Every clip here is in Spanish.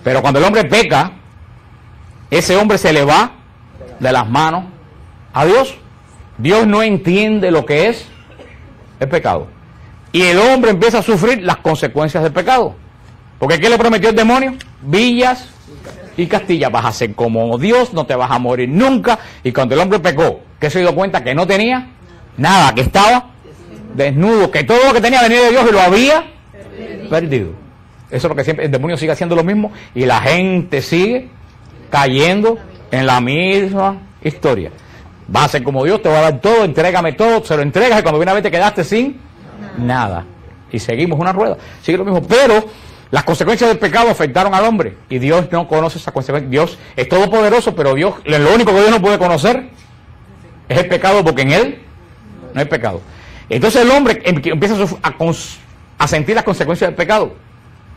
Pero cuando el hombre peca, ese hombre se le va de las manos a Dios. Dios no entiende lo que es el pecado. Y el hombre empieza a sufrir las consecuencias del pecado. Porque ¿qué le prometió el demonio? Villas y Castilla. Vas a ser como Dios, no te vas a morir nunca. Y cuando el hombre pecó, ¿qué se dio cuenta? Que no tenía nada, que estaba desnudo, que todo lo que tenía venía de Dios y lo había perdido. Eso es lo que siempre, el demonio sigue haciendo lo mismo y la gente sigue cayendo en la misma historia. Vas a ser como Dios, te va a dar todo, entrégame todo, se lo entregas y cuando viene a ver te quedaste sin nada. Y seguimos una rueda, sigue lo mismo, pero las consecuencias del pecado afectaron al hombre y Dios no conoce esas consecuencias. Dios es todopoderoso, pero Dios, lo único que Dios no puede conocer es el pecado, porque en él no hay pecado. Entonces el hombre empieza a sentir las consecuencias del pecado.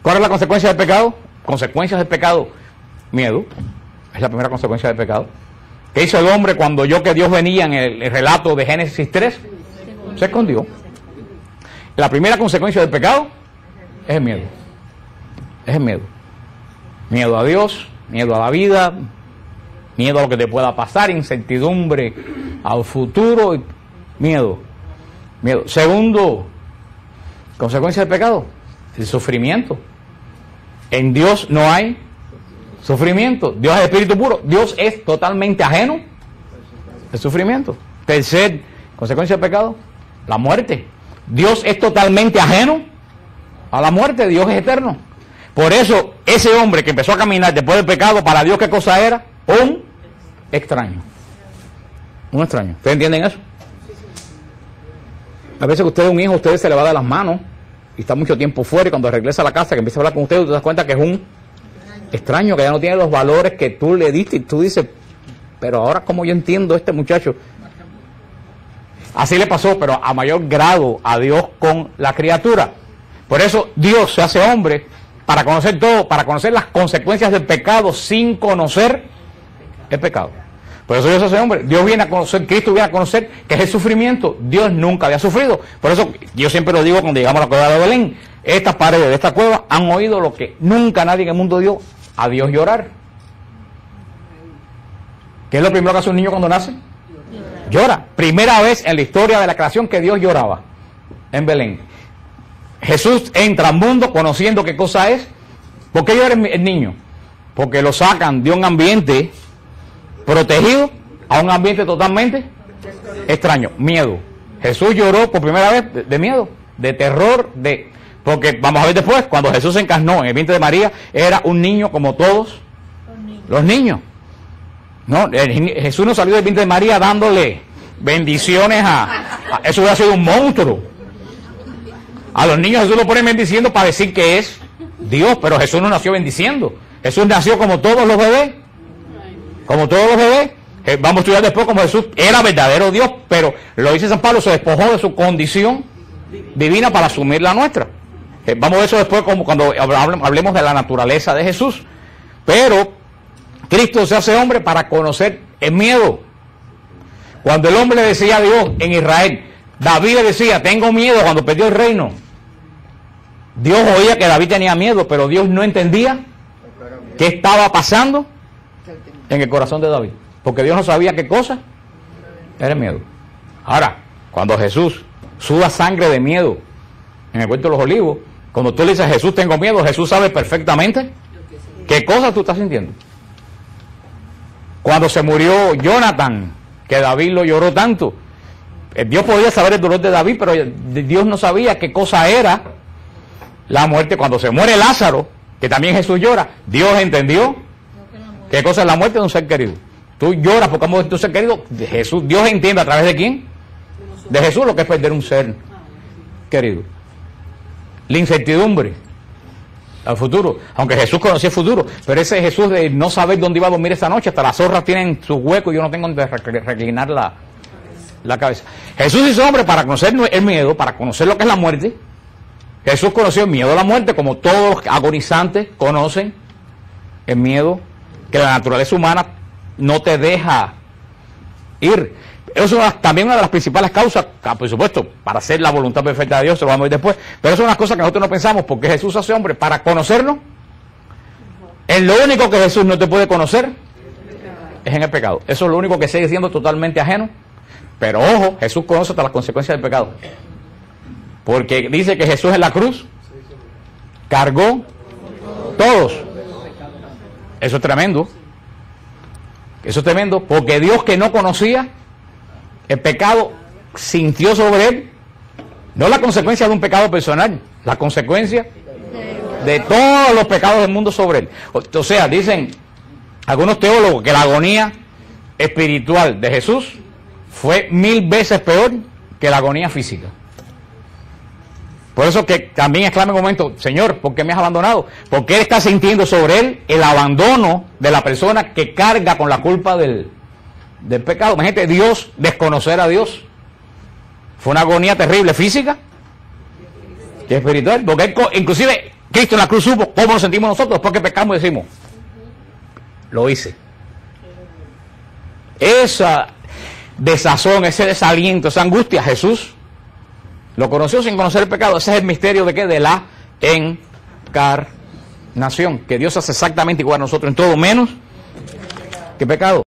¿Cuál es la consecuencia del pecado? Consecuencias del pecado, miedo, es la primera consecuencia del pecado. ¿Qué hizo el hombre cuando oyó que Dios venía en el relato de Génesis 3? Se escondió. La primera consecuencia del pecado es el miedo. Es el miedo. Miedo a Dios, miedo a la vida, miedo a lo que te pueda pasar, incertidumbre al futuro, miedo. Miedo. Segundo, consecuencia del pecado, el sufrimiento. En Dios no hay sufrimiento. Dios es espíritu puro. Dios es totalmente ajeno al sufrimiento. Tercer consecuencia del pecado, la muerte. Dios es totalmente ajeno a la muerte. Dios es eterno. Por eso, ese hombre que empezó a caminar después del pecado, para Dios, ¿qué cosa era? Un extraño. Un extraño. ¿Ustedes entienden eso? A veces que usted es un hijo, a usted se le va de las manos y está mucho tiempo fuera y cuando regresa a la casa, que empieza a hablar con usted, te das cuenta que es un extraño, que ya no tiene los valores que tú le diste y tú dices, pero ahora ¿cómo yo entiendo a este muchacho? Así le pasó, pero a mayor grado a Dios con la criatura. Por eso Dios se hace hombre para conocer todo, para conocer las consecuencias del pecado sin conocer el pecado. Por eso Dios se hace hombre. Dios viene a conocer, Cristo viene a conocer que es el sufrimiento. Dios nunca había sufrido. Por eso yo siempre lo digo cuando llegamos a la cueva de Belén. Estas paredes de esta cueva han oído lo que nunca nadie en el mundo dio, a Dios llorar. ¿Qué es lo primero que hace un niño cuando nace? Llora. Primera vez en la historia de la creación que Dios lloraba en Belén. Jesús entra al mundo conociendo qué cosa es. ¿Por qué llora el niño? Porque lo sacan de un ambiente protegido a un ambiente totalmente extraño. Miedo. Jesús lloró por primera vez de miedo, de terror, porque vamos a ver después, cuando Jesús se encarnó en el vientre de María, era un niño como todos los niños. No, Jesús no salió del vientre de María dándole bendiciones eso hubiera sido un monstruo. A los niños Jesús lo pone bendiciendo para decir que es Dios, pero Jesús no nació bendiciendo. Jesús nació como todos los bebés. Como todos los bebés. Vamos a estudiar después como Jesús era verdadero Dios, pero lo dice San Pablo, se despojó de su condición divina para asumir la nuestra. Vamos a ver eso después como cuando hablemos de la naturaleza de Jesús. Pero Cristo se hace hombre para conocer el miedo. Cuando el hombre le decía a Dios en Israel, David le decía, tengo miedo cuando perdió el reino. Dios oía que David tenía miedo, pero Dios no entendía qué estaba pasando en el corazón de David. Porque Dios no sabía qué cosa era el miedo. Ahora, cuando Jesús suda sangre de miedo en el Huerto de los Olivos, cuando tú le dices, Jesús, tengo miedo, Jesús sabe perfectamente qué cosa tú estás sintiendo. Cuando se murió Jonathan, que David lo lloró tanto, Dios podía saber el dolor de David, pero Dios no sabía qué cosa era la muerte. Cuando se muere Lázaro, que también Jesús llora, Dios entendió qué cosa es la muerte de un ser querido. Tú lloras porque has muerto un ser querido. Dios entiende a través de quién? De Jesús, lo que es perder un ser querido. La incertidumbre al futuro, aunque Jesús conocía el futuro, pero ese Jesús de no saber dónde iba a dormir esa noche, hasta las zorras tienen sus huecos y yo no tengo donde reclinar la cabeza. Jesús hizo hombre para conocer el miedo, para conocer lo que es la muerte. Jesús conoció el miedo a la muerte, como todos los agonizantes conocen el miedo que la naturaleza humana no te deja ir. Eso es también una de las principales causas, por supuesto, para hacer la voluntad perfecta de Dios, se lo vamos a ver después, pero eso es una cosa que nosotros no pensamos, porque Jesús hace hombre para conocerlo En lo único que Jesús no te puede conocer es en el pecado. Eso es lo único que sigue siendo totalmente ajeno. Pero ojo, Jesús conoce hasta las consecuencias del pecado. Porque dice que Jesús en la cruz cargó todos. Eso es tremendo. Eso es tremendo. Porque Dios, que no conocía el pecado, sintió sobre él no la consecuencia de un pecado personal, la consecuencia de todos los pecados del mundo sobre él. O sea, dicen algunos teólogos que la agonía espiritual de Jesús fue 1000 veces peor que la agonía física. Por eso que también exclama en un momento: Señor, ¿por qué me has abandonado? Porque él está sintiendo sobre él el abandono de la persona que carga con la culpa del pecado. Imagínate, Dios, desconocer a Dios. Fue una agonía terrible, física y espiritual. Porque él, inclusive Cristo en la cruz supo cómo nos sentimos nosotros después que pecamos y decimos: lo hice. Esa desazón, ese desaliento, esa angustia, Jesús lo conoció sin conocer el pecado. Ese es el misterio de ¿qué? De la encarnación, que Dios hace exactamente igual a nosotros en todo, menos que pecado.